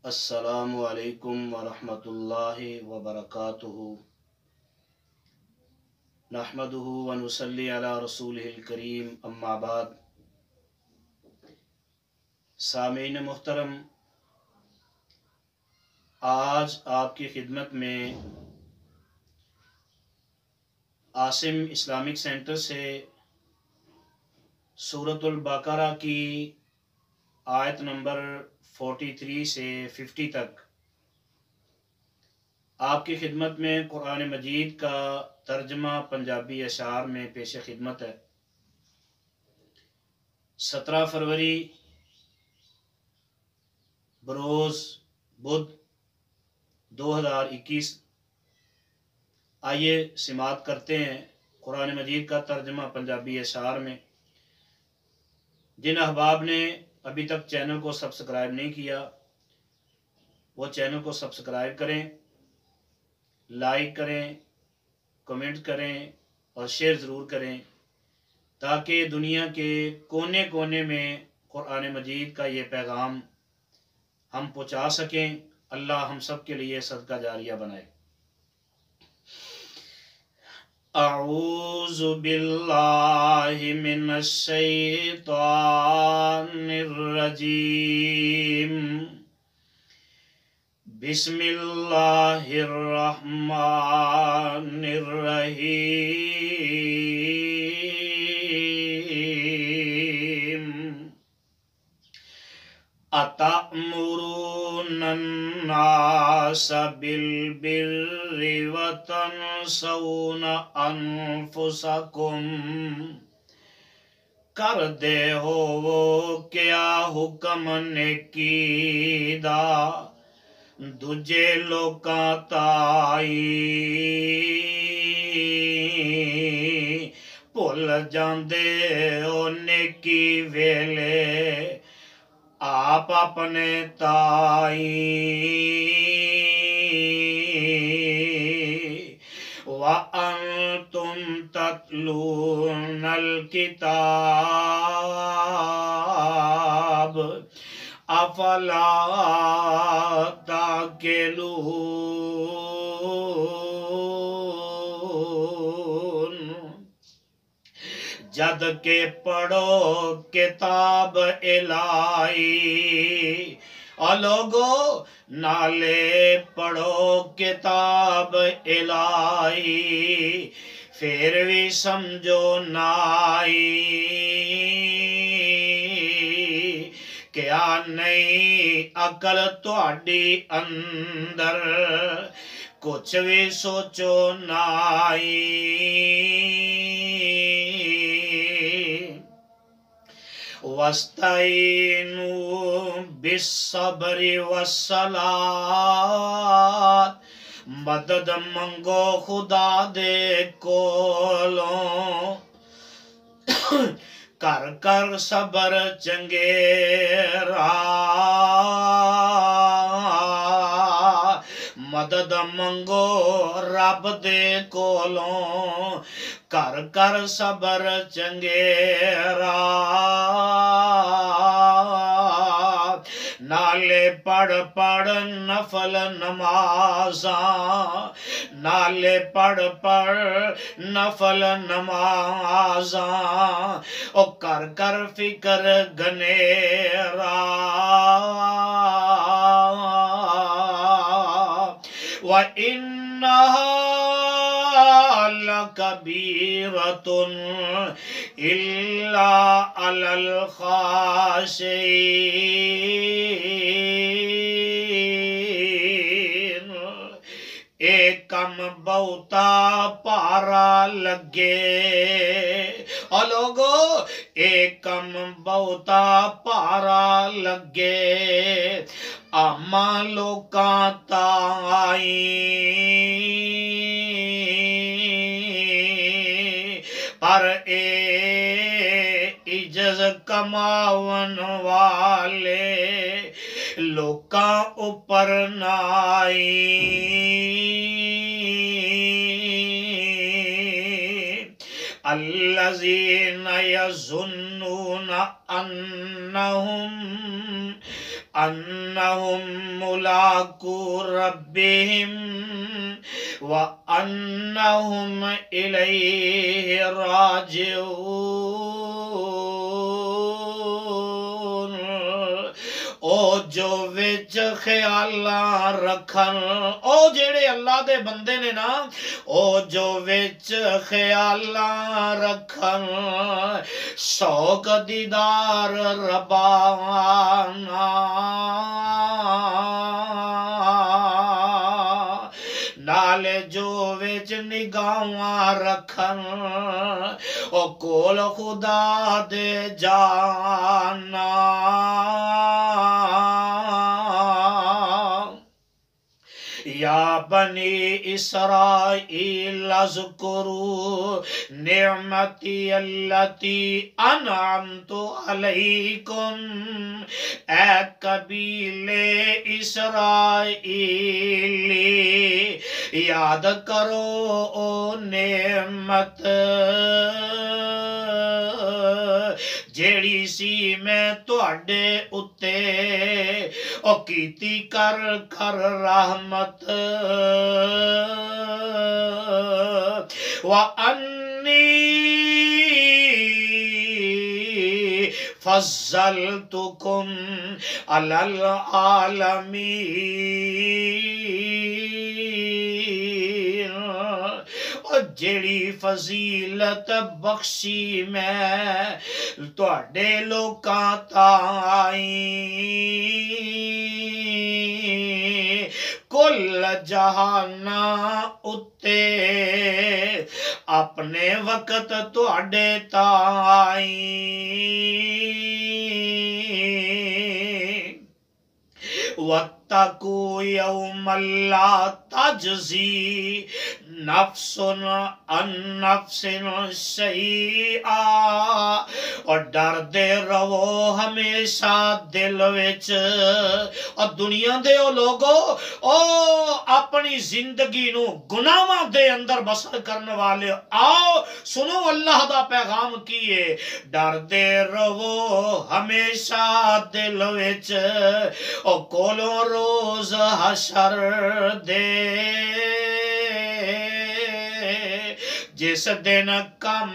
السلام علیکم ورحمۃ اللہ وبرکاتہ نحمدہ ونصلی علی رسولہ الکریم اما بعد۔ سامعین محترم، آج آپ کی خدمت میں عاصم اسلامک سینٹر سے سورۃ البقرہ کی آیت نمبر 43 سے 50 تک آپ کی خدمت میں قرآن مجید کا ترجمہ پنجابی اشعار میں پیش خدمت ہے۔ 17 فروری بروز بدھ 2021۔ آئیے سماعت کرتے ہیں قرآن مجید کا ترجمہ پنجابی اشعار میں۔ جن احباب نے ابھی تک چینل کو سبسکرائب نہیں کیا وہ چینل کو سبسکرائب کریں، لائک کریں، کمنٹ کریں اور شیئر ضرور کریں تاکہ دنیا کے کونے کونے میں قرآن مجید کا یہ پیغام ہم پہنچا سکیں۔ اللہ ہم سب کے لیے صدقہ جاریہ بنائے۔ اعوذ باللہ من الشیطان الرجیم، بسم اللہ الرحمن الرحیم۔ اتأمرون الناس بالبر وتنسون انفسکم، کر دے ہو وہ کیا حکم نیکی دا دوجے لوکاں تائی، بھول جاندے او نیکی ویلے آپ اپنے تائی، وَأَنْتُمْ تَتْلُونَ الْكِتَابَ أَفَلَا تَعْقِلُونَ، جد کے پڑھو کتاب الہی، اور لوگو نالے پڑھو کتاب الہی، پھر بھی سمجھو نائی، کیا نہیں عقل تہاڈی اندر، کچھ بھی سوچو نائی۔ وَاسْتَعِینُوا بِالصَّبْرِ وَالصَّلَاةِ، مدد منگو خدا دے کولوں، کر کر صبر چنگیرا، مدد منگو رب دے کولوں، کر کر صبر چنگیرا، نالے پڑھ پڑھ نفل نمازاں، نالے پڑھ پڑھ نفل نمازاں، او کر کر فکر گنیرا، وَإِنَّهَا لَكَبِيرَةٌ إِلَّا عَلَى الْخَاشِعِينَ، ایک کم بہتا پارا لگے، اور لوگو ایک کم بہتا پارا لگے، اما لوکاں تائی، پر اے عجز کماون والے لوکاں اوپر نائی، الذین یظنون انہم انہم ملاقو ربہم وانہم الیہ راجعون۔ او جو وچ خیالاں رکھن، او جڑے اللہ دے بندے نے نا، او جو وچ خیالاں رکھن شوق دیدار ربانا، نالے جو وچ نگاہاں رکھن او کول خدا دے جانا۔ یا بنی اسرائیل اذکروا نعمتی اللتی انعمت علیکم، اے قبیلے اسرائیلی یاد کرو او نعمت جیڑی سی میں تواڈے اُتے او کیتی کر کر رحمت، وَأَنِّي فَضَّلْتُكُمْ عَلَى الْعَالَمِينَ، اور جیڑی فضیلت بخشی میں تواڈے لوکاں تائیں کل جہانا اتے اپنے وقت تواڈے تائیں۔ وَاتَّقُوا يَوْمًا لَا تَجْزِي نَفْسٌ عَن نَفْسٍ شَيْئًا، اور ڈر دے رہو ہمیشہ دل وچ، اور دنیا دے او لوگو او اپنی زندگی نو گناہاں دے اندر بسر کرنے والے، آؤ سنو اللہ دا پیغام کیے، ڈر دے رہو ہمیشہ دل وچ او کولوں روز حشر دے، جس دن کم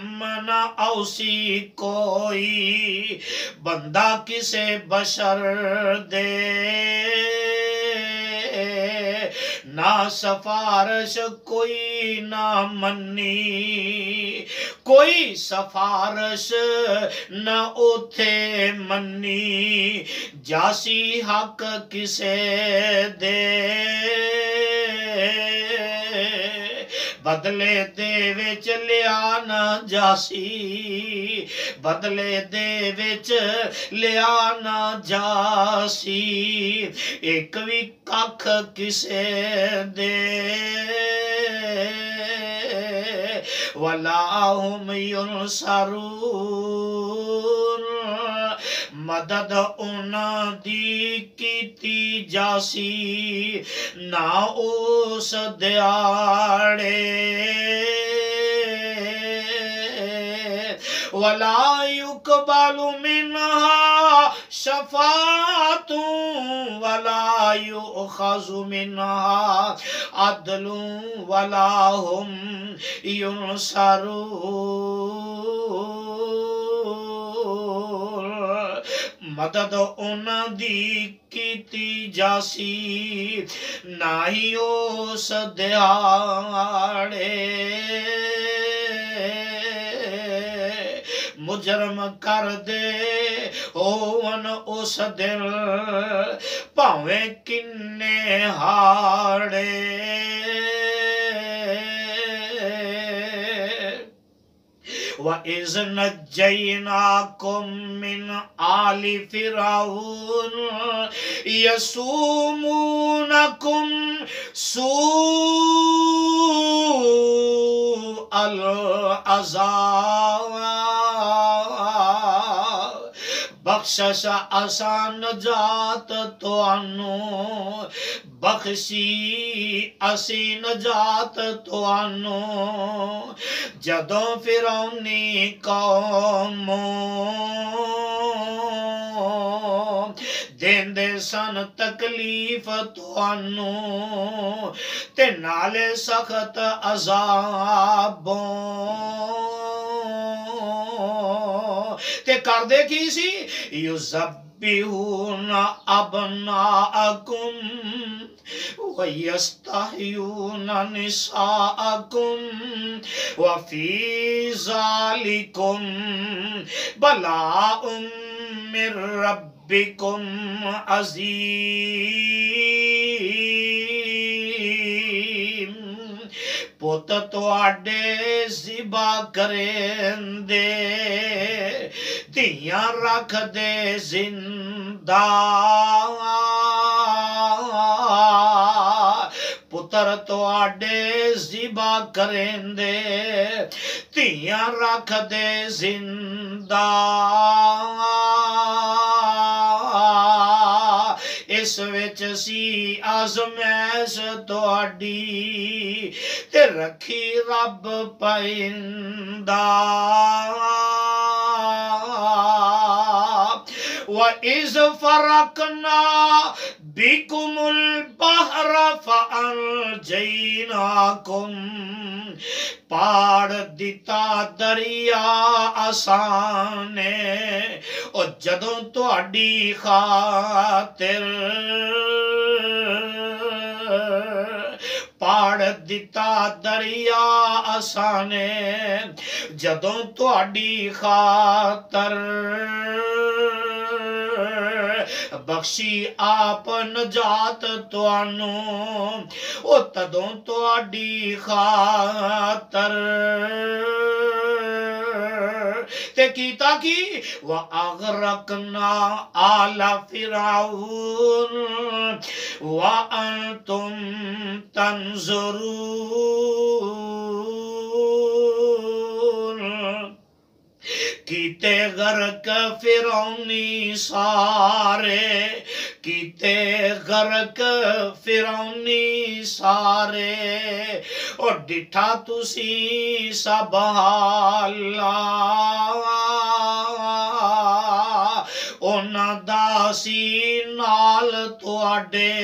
نہ اوسی کوئی بندہ کسے بشر دے، نہ سفارش کوئی نہ منی، کوئی سفارش نہ اوتھے منی، جاسی حق کسے دے، بدلے دے وچ لیا نہ جاسی، بدلے دے وچ لیا نہ جاسی، ایک وی ککھ کسے دے، وَلَا هُمْ يُنصَرُونَ، مدد انہاں دی کیتی جاسی نہ اس دیاڑے، وَلَا يُقْبَلُ مِنْهَا شَفَاعَةٌ وَلَا يُؤْخَذُ مِنْهَا عَدْلٌ وَلَا هُمْ يُنصَرُونَ، مدد انہاں دی کیتی جاسی نہ ہی اس دیاڑے، مجرم کر دے ہون اس دل پاویں کنے ہاڑے، وَإِذْ نَجَّيْنَاكُمْ مِنْ آلِ فِرْعَوْنَ يَسُومُونَكُمْ سُوءَ الْعَذَابِ، بخشش آسان نجات تو انو بخشی اسی نجات تو انو، جدوں فرعونی قوموں دیندے سن تکلیف تانوں تے نالے سخت عذابوں تے کر دے کی سی یذبحون ابناءکم وَيَسْتَحْيُونَ نِسَاءَكُمْ وَفِي ذَلِكُمْ بَلَاءٌ مِّن رَبِّكُمْ عَظِيمٌ پُت تواڈے ذبح کریندے دھیاں رکھ دے زندہ پتر تواڈے ذبح کریندے دھیاں رکھ دے زندہ اس وچ سی آزمائش تواڈی تے رکھی رب پائندہ وَإِذْ فَرَقْنَا بِكُمُ الْبَحْرَ فَأَنْجَيْنَاكُمْ پاڑ دیتا دریا آسانے اور جدوں تواڈی خاطر پاڑ دیتا دریا آسانے جدوں تواڈی خاطر بخشی آپ نجات توانوں او تدوں تواڈی خاطر تے کیتا کی وَأَغْرَقْنَا آلَ فِرْعَوْنَ وَأَنْتُمْ تَنْظُرُونَ کیتے غرق فرعونی سارے کیتے غرق فرعونی سارے اور ڈٹھا تسی سب حالا اونا داسی نال تواڈے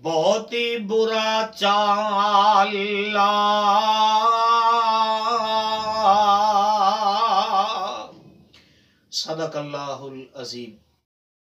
بہت ہی برا چالا صدق اللہ العظیم.